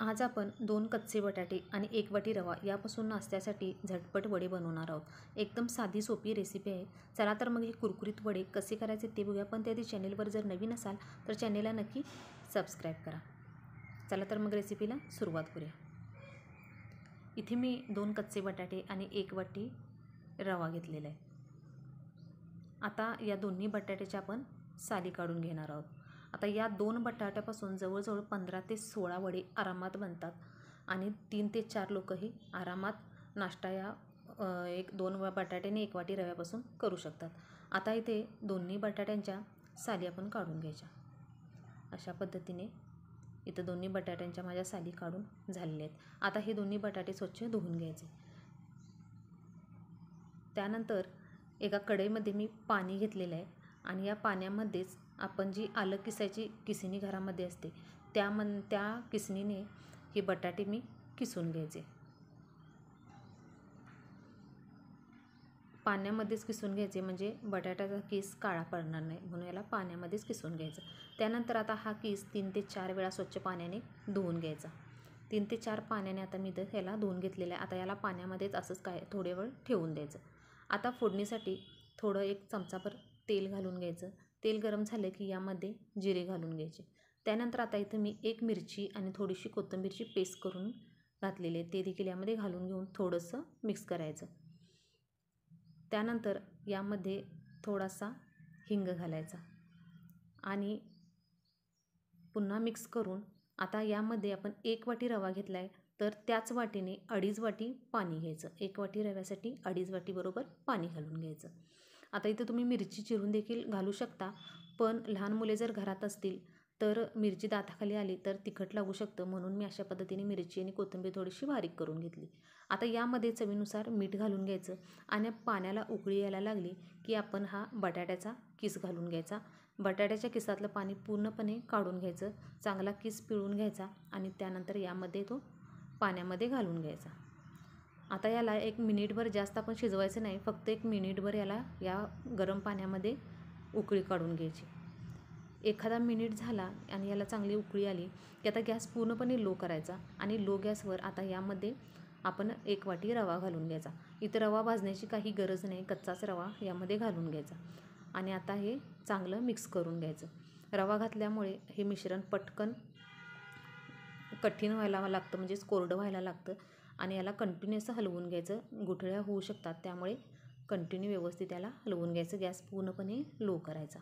आज आपण 2 कच्चे बटाटे आणि 1 वाटी रवा यापासून नाश्त्यासाठी झटपट वडे बनवणार आहोत। एकदम साधी सोपी रेसिपी आहे। चला तर मग हे कुरकुरीत वडे कसे करायचे ते बघूया। पण त्याआधी चॅनलवर जर नवीन असाल तर चॅनलला नक्की सबस्क्राईब करा। चला तर मग रेसिपीला सुरुवात करूया। इथे मी 2 कच्चे बटाटे आणि 1 वाटी रवा घेतलेला आहे। आता या दोन्ही बटाट्याच्या आपण साली काढून घेणार आहोत। आता या 2 बटाट्यापासून जवळजवळ 15 ते 16 वडे आरामात बनतात आणि 3 ते 4 लोकही आरामात नाश्ता या 1-2 बटाट्याने 1 वाटी रव्यापासून करू शकतात। आता इथे दोन्ही बटाट्यांच्या साली आपण काढून घ्यायच्या। अशा पद्धतीने इथे दोन्ही बटाट्यांच्या माझ्या साली काढून झालेल्या आहेत। आता हे दोन्ही बटाटे स्वच्छ धुवून घ्यायचे। त्यानंतर एका कढईमध्ये मी पाणी घेतलेलं आहे आणि या पाण्यामध्येच आपण जी आलं किसायची किसणी घरामध्ये असते त्या किसणीने हे बटाटे मी किसून घ्यायचे। पाण्यामध्येच किसून घ्यायचे म्हणजे बटाट्याचा किस काळा पडणार नाही, म्हणून याला पाण्यामध्येच किसून घ्यायचं। त्यानंतर आता हा किस 3 ते 4 वेळा स्वच्छ पाण्याने धुवून घ्यायचा। 3 ते 4 पाण्याने आता मी इथं याला धुवून घेतलेलं आहे। आता याला पाण्यामध्येच असंच थोडे वेळ ठेवून द्यायचं। आता फोडणीसाठी थोडं 1 चमचाभर तेल घालून घ्यायचं। तेल गरम झालं की यामध्ये जिरे घालून घ्यायचे। त्यानंतर आता इथं मी 1 मिरची आणि थोडीशी कोथिंबीरची पेस्ट करून घातलेली आहे, ते देखील यामध्ये घालून घेऊन थोडंसं मिक्स करायचं। त्यानंतर यामध्ये थोडासा हिंग घालायचा आणि पुन्हा मिक्स करून आता यामध्ये आपण 1 वाटी रवा घेतला आहे तर त्याच वाटीने 2.5 वाटी पाणी घ्यायचं। 1 वाटी रव्यासाठी 2.5 वाटी बरोबर पाणी घालून घ्यायचं। आता इथं तुम्ही मिरची चिरून देखील घालू शकता, पण लहान मुले जर घरात असतील तर मिरची दाताखाली आली तर तिखट लागू शकतं, म्हणून मी अशा पद्धतीने मिरची आणि कोथिंबीर थोडीशी बारीक करून घेतली। आता यामध्ये चवीनुसार मीठ घालून घ्यायचं आणि पाण्याला उकळी यायला लागली की आपण हा बटाट्याचा किस घालून घ्यायचा। बटाट्याच्या किसातलं पाणी पूर्णपणे काढून घ्यायचं, चांगला किस पिळून घ्यायचा आणि त्यानंतर यामध्ये तो पाण्यामध्ये घालून घ्यायचा। आता याला 1 मिनिटभर जास्त आपण शिजवायचं नाही, फक्त 1 मिनिटभर याला या गरम पाण्यामध्ये उकळी काढून घ्यायची। एखादा मिनिट झाला आणि याला चांगली उकळी आली की आता गॅस पूर्णपणे लो करायचा आणि लो गॅसवर आता यामध्ये आपण 1 वाटी रवा घालून घ्यायचा। इथं रवा भाजण्याची काही गरज नाही, कच्चाच रवा यामध्ये घालून घ्यायचा आणि आता हे चांगलं मिक्स करून घ्यायचं। रवा घातल्यामुळे हे मिश्रण पटकन कठीण व्हायला लागतं, म्हणजेच कोरडं व्हायला लागतं आणि याला कंटिन्यूअस हलवून घ्यायचं। गुठळ्या होऊ शकतात, त्यामुळे कंटिन्यू व्यवस्थित याला हलवून घ्यायचं। गॅस पूर्णपणे लो करायचा।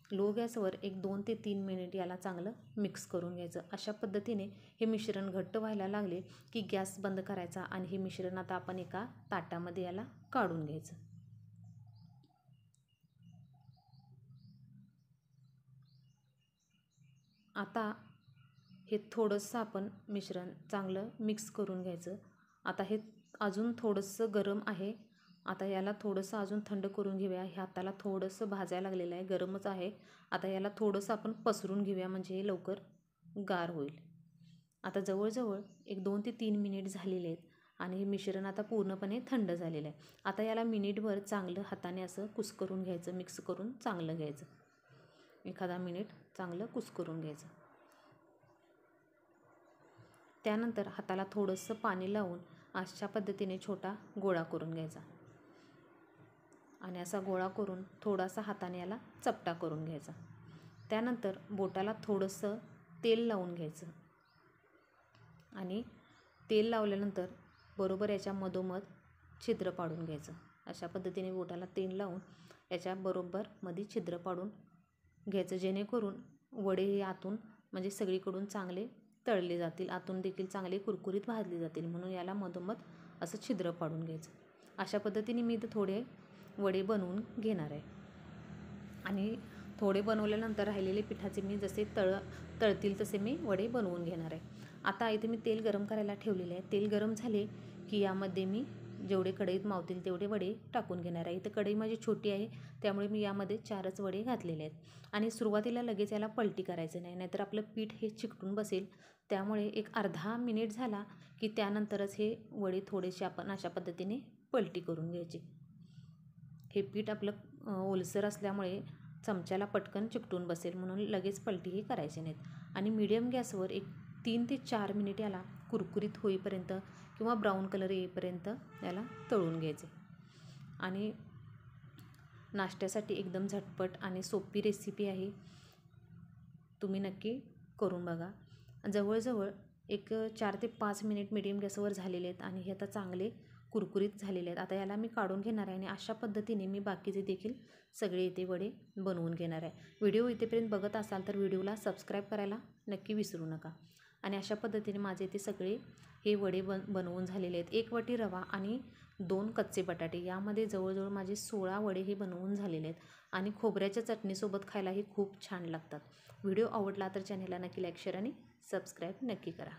लो गॅसवर 2 ते 3 मिनिट याला चांगलं मिक्स करून घ्यायचं। अशा पद्धतीने हे मिश्रण घट्ट व्हायला लागले की गॅस बंद करायचा आणि हे मिश्रण आता आपण एका ताटामध्ये याला काढून घ्यायचं। आता हे थोडंसं आपण मिश्रण चांगलं मिक्स करून घ्यायचं। आता हे अजून थोडंसं गरम आहे, आता याला थोडंसं अजून थंड करून घेऊया। हे हाताला थोडंसं भाजायला लागलेलं आहे, गरमच आहे। आता याला थोडंसं आपण पसरून घेऊया म्हणजे हे लवकर गार होईल। आता जवळजवळ 2 ते 3 मिनिट झालेले आहेत आणि हे मिश्रण आता पूर्णपणे थंड झालेलं आहे। आता याला मिनिटभर चांगलं हाताने असं कुस्करून घ्यायचं, मिक्स करून चांगलं घ्यायचं। एखादा मिनिट चांगलं कुस्करून घ्यायचं। त्यानंतर हाताला थोडंसं पाणी लावून अशा पद्धतीने छोटा गोळा करून घ्यायचा आणि असा गोळा करून थोडासा हाताने याला चपटा करून घ्यायचा। त्यानंतर बोटाला थोडंसं तेल लावून घ्यायचं आणि तेल लावल्यानंतर बरोबर याच्या मधोमध छिद्र पाडून घ्यायचं। अशा पद्धतीने बोटाला तेल लावून याच्या बरोबर मध्ये छिद्र पाडून घ्यायचं, जेणेकरून वडे हे आतून म्हणजे सगळीकडून चांगले तळले जातील, आतून देखील चांगले कुरकुरीत भाजले जातील, म्हणून याला मधोमध असं छिद्र पाडून घ्यायचं। अशा पद्धतीने मी इथं थोडे वडे बनवून घेणार आहे आणि थोडे बनवल्यानंतर राहिलेले पिठाचे मी जसे तळतील तसे मी वडे बनवून घेणार आहे। आता इथे मी तेल गरम करायला ठेवलेले आहे। तेल गरम झाले की यामध्ये मी जेवढे कढईत मावतील तेवढे वडे टाकून घेणार आहे। इथं कढई माझी छोटी आहे, त्यामुळे मी यामध्ये 4च वडे घातलेले आहेत आणि सुरुवातीला लगेच याला पलटी करायचं नाही, नाहीतर आपलं पीठ हे चिकटून बसेल। त्यामुळे एक अर्धा मिनिट झाला की त्यानंतरच हे वडे थोडेसे आपण अशा पद्धतीने पलटी करून घ्यायची। हे पीठ आपलं ओलसर असल्यामुळे चमच्याला पटकन चिकटून बसेल, म्हणून लगेच पलटी ही करायची नाहीत आणि मीडियम गॅसवर 3 ते 4 मिनिट याला कुरकुरीत होईपर्यंत किंवा ब्राऊन कलर येईपर्यंत याला तळून घ्यायचे. आणि नाश्त्यासाठी एकदम झटपट आणि सोपी रेसिपी आहे. तुम्ही नक्की करून बघा. जवळजवळ एक 4 ते 5 मिनिट मीडियम गॅसवर झालेले आहेत आणि हे आता चांगले कुरकुरीत झालेले आहेत. आता याला मी काढून घेणार आहे आणि अशा पद्धतीने मी बाकीचे देखील सगळे इथे वडे बनवून घेणार आहे. व्हिडिओ इथेपर्यंत बघत असाल तर व्हिडिओला सबस्क्राईब करायला नक्की विसरू नका. आणि अशा पद्धतीने माझे इथे सगळे हे वडे बनवून झालेले आहेत. 1 वाटी रवा आणि 2 कच्चे बटाटे यामध्ये जवळजवळ माझे 16 वडे हे बनवून झालेले आहेत आणि खोबऱ्याच्या चटणीसोबत खायलाही खूप छान लागतात. व्हिडिओ आवडला तर चॅनेलला नक्की लाईक, शेअर आणि सबस्क्राईब नक्की करा.